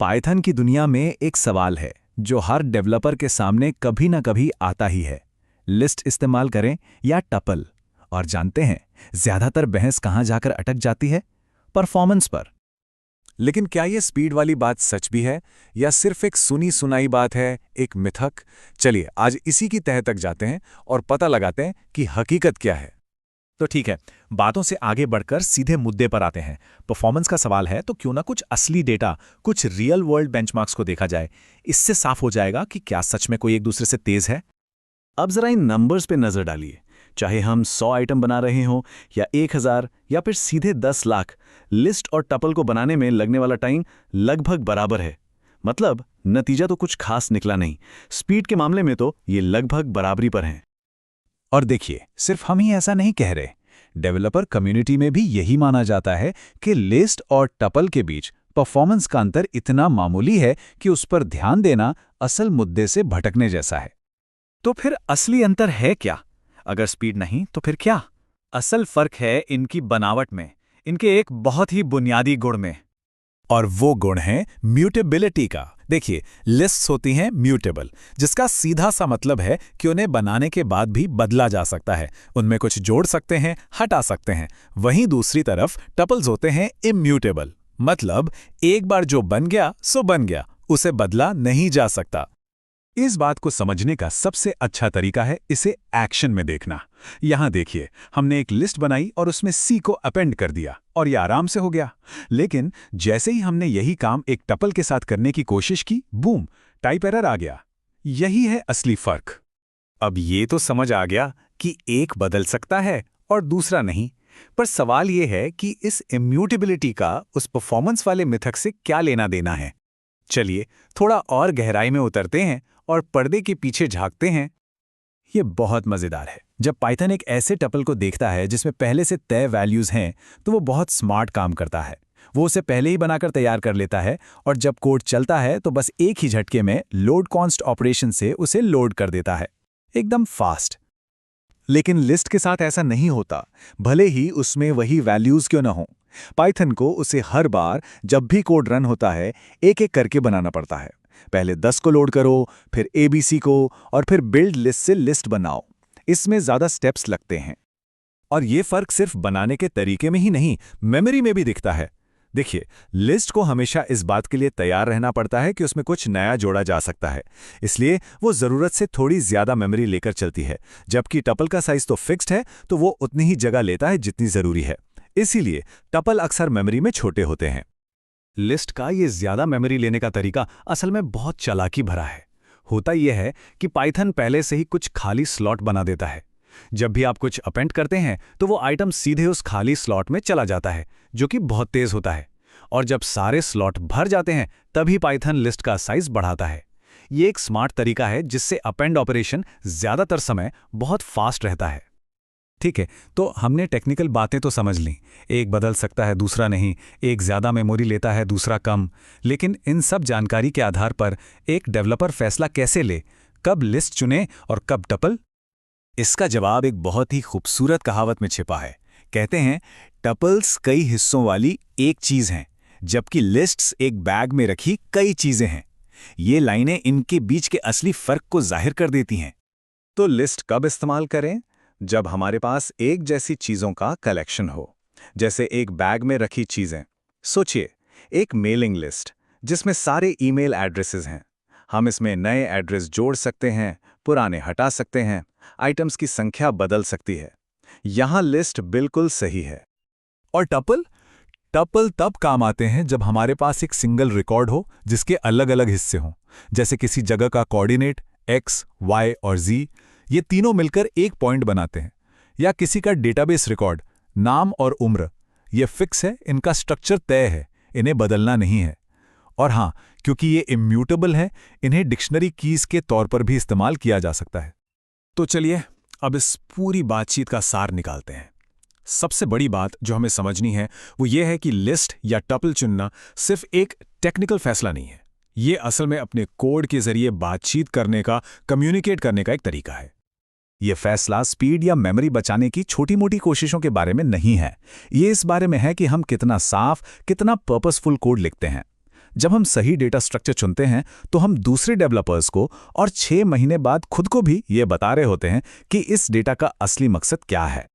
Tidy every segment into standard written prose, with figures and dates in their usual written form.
Python की दुनिया में एक सवाल है जो हर डेवलपर के सामने कभी ना कभी आता ही है। लिस्ट इस्तेमाल करें या टपल? और जानते हैं ज्यादातर बहस कहां जाकर अटक जाती है? परफॉर्मेंस पर। लेकिन क्या ये स्पीड वाली बात सच भी है या सिर्फ एक सुनी सुनाई बात है, एक मिथक? चलिए आज इसी की तह तक जाते हैं और पता लगाते हैं कि हकीकत क्या है। तो ठीक है, बातों से आगे बढ़कर सीधे मुद्दे पर आते हैं। परफॉर्मेंस का सवाल है तो क्यों ना कुछ असली डेटा, कुछ रियल वर्ल्ड बेंचमार्क्स को देखा जाए। इससे साफ हो जाएगा कि क्या सच में कोई एक दूसरे से तेज है। अब जरा इन नंबर्स पे नजर डालिए। चाहे हम 100 आइटम बना रहे हों या 1000 या फिर सीधे 10 लाख, लिस्ट और टपल को बनाने में लगने वाला टाइम लगभग बराबर है। मतलब नतीजा तो कुछ खास निकला नहीं। स्पीड के मामले में तो ये लगभग बराबरी पर हैं। और देखिए, सिर्फ हम ही ऐसा नहीं कह रहे। डेवलपर कम्युनिटी में भी यही माना जाता है कि लिस्ट और टपल के बीच परफॉर्मेंस का अंतर इतना मामूली है कि उस पर ध्यान देना असल मुद्दे से भटकने जैसा है। तो फिर असली अंतर है क्या? अगर स्पीड नहीं तो फिर क्या? असल फर्क है इनकी बनावट में, इनके एक बहुत ही बुनियादी गुण में। और वो गुण है म्यूटेबिलिटी का। देखिए, लिस्ट्स होती हैं म्यूटेबल, जिसका सीधा सा मतलब है कि उन्हें बनाने के बाद भी बदला जा सकता है। उनमें कुछ जोड़ सकते हैं, हटा सकते हैं। वहीं दूसरी तरफ टपल्स होते हैं इम्यूटेबल, मतलब एक बार जो बन गया सो बन गया, उसे बदला नहीं जा सकता। इस बात को समझने का सबसे अच्छा तरीका है इसे एक्शन में देखना। यहां देखिए, हमने एक लिस्ट बनाई और उसमें सी को अपेंड कर दिया और यह आराम से हो गया। लेकिन जैसे ही हमने यही काम एक टपल के साथ करने की कोशिश की, बूम, टाइप एरर आ गया। यही है असली फर्क। अब ये तो समझ आ गया कि एक बदल सकता है और दूसरा नहीं। पर सवाल ये है कि इस इम्यूटेबिलिटी का उस परफॉर्मेंस वाले मिथक से क्या लेना देना है। चलिए थोड़ा और गहराई में उतरते हैं और पर्दे के पीछे झांकते हैं। ये बहुत मजेदार है। जब पाइथन एक ऐसे टपल को देखता है जिसमें पहले से तय वैल्यूज हैं, तो वो बहुत स्मार्ट काम करता है। वो उसे पहले ही बनाकर तैयार कर लेता है और जब कोड चलता है तो बस एक ही झटके में लोड कॉन्स्ट ऑपरेशन से उसे लोड कर देता है, एकदम फास्ट। लेकिन लिस्ट के साथ ऐसा नहीं होता, भले ही उसमें वही वैल्यूज क्यों ना हो। पाइथन को उसे हर बार जब भी कोड रन होता है एक एक करके बनाना पड़ता है। पहले 10 को लोड करो, फिर ABC को, और फिर बिल्ड लिस्ट से लिस्ट बनाओ। इसमें ज्यादा स्टेप्स लगते हैं। और ये फर्क सिर्फ बनाने के तरीके में ही नहीं, मेमोरी में भी दिखता है। देखिए, लिस्ट को हमेशा इस बात के लिए तैयार रहना पड़ता है कि उसमें कुछ नया जोड़ा जा सकता है। इसलिए वो जरूरत से थोड़ी ज्यादा मेमोरी लेकर चलती है। जबकि टपल का साइज तो फिक्स्ड है, तो वो उतनी ही जगह लेता है जितनी जरूरी है। इसीलिए टपल अक्सर मेमोरी में छोटे होते हैं। लिस्ट का ये ज्यादा मेमोरी लेने का तरीका असल में बहुत चालाकी भरा है। होता यह है कि पाइथन पहले से ही कुछ खाली स्लॉट बना देता है। जब भी आप कुछ अपेंड करते हैं तो वो आइटम सीधे उस खाली स्लॉट में चला जाता है, जो कि बहुत तेज होता है। और जब सारे स्लॉट भर जाते हैं तभी पाइथन लिस्ट का साइज बढ़ाता है। ये एक स्मार्ट तरीका है जिससे अपेंड ऑपरेशन ज्यादातर समय बहुत फास्ट रहता है। ठीक है, तो हमने टेक्निकल बातें तो समझ लीं। एक बदल सकता है, दूसरा नहीं। एक ज़्यादा मेमोरी लेता है, दूसरा कम। लेकिन इन सब जानकारी के आधार पर एक डेवलपर फैसला कैसे ले, कब लिस्ट चुने और कब टपल? इसका जवाब एक बहुत ही खूबसूरत कहावत में छिपा है। कहते हैं, टपल्स कई हिस्सों वाली एक चीज़ हैं, जबकि लिस्ट्स एक बैग में रखी कई चीज़ें हैं। ये लाइनें इनके बीच के असली फ़र्क को जाहिर कर देती हैं। तो लिस्ट कब इस्तेमाल करें? जब हमारे पास एक जैसी चीजों का कलेक्शन हो, जैसे एक बैग में रखी चीजें। सोचिए, एक मेलिंग लिस्ट जिसमें सारे ईमेल एड्रेसेस हैं। हम इसमें नए एड्रेस जोड़ सकते हैं, पुराने हटा सकते हैं, आइटम्स की संख्या बदल सकती है। यहां लिस्ट बिल्कुल सही है। और टपल? टपल तब काम आते हैं जब हमारे पास एक सिंगल रिकॉर्ड हो जिसके अलग अलग हिस्से हों, जैसे किसी जगह का कोऑर्डिनेट X, Y और Z, ये तीनों मिलकर एक पॉइंट बनाते हैं। या किसी का डेटाबेस रिकॉर्ड, नाम और उम्र, ये फिक्स है, इनका स्ट्रक्चर तय है, इन्हें बदलना नहीं है। और हाँ, क्योंकि ये इम्यूटेबल है, इन्हें डिक्शनरी कीज के तौर पर भी इस्तेमाल किया जा सकता है। तो चलिए अब इस पूरी बातचीत का सार निकालते हैं। सबसे बड़ी बात जो हमें समझनी है वो ये है कि लिस्ट या टपल चुनना सिर्फ एक टेक्निकल फैसला नहीं है। ये असल में अपने कोड के जरिए बातचीत करने का, कम्युनिकेट करने का एक तरीका है। ये फैसला स्पीड या मेमोरी बचाने की छोटी मोटी कोशिशों के बारे में नहीं है। ये इस बारे में है कि हम कितना साफ, कितना पर्पसफुल कोड लिखते हैं। जब हम सही डेटा स्ट्रक्चर चुनते हैं तो हम दूसरे डेवलपर्स को और 6 महीने बाद खुद को भी ये बता रहे होते हैं कि इस डेटा का असली मकसद क्या है।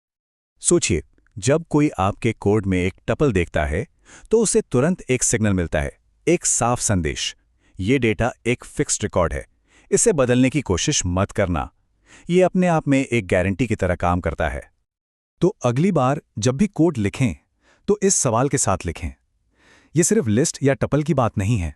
सोचिए, जब कोई आपके कोड में एक टपल देखता है तो उसे तुरंत एक सिग्नल मिलता है, एक साफ संदेश। ये डेटा एक फिक्स्ड रिकॉर्ड है, इसे बदलने की कोशिश मत करना। ये अपने आप में एक गारंटी की तरह काम करता है। तो अगली बार जब भी कोड लिखें तो इस सवाल के साथ लिखें। ये सिर्फ लिस्ट या टपल की बात नहीं है।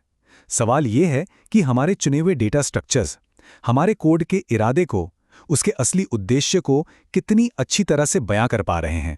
सवाल ये है कि हमारे चुने हुए डेटा स्ट्रक्चर्स हमारे कोड के इरादे को, उसके असली उद्देश्य को कितनी अच्छी तरह से बयां कर पा रहे हैं।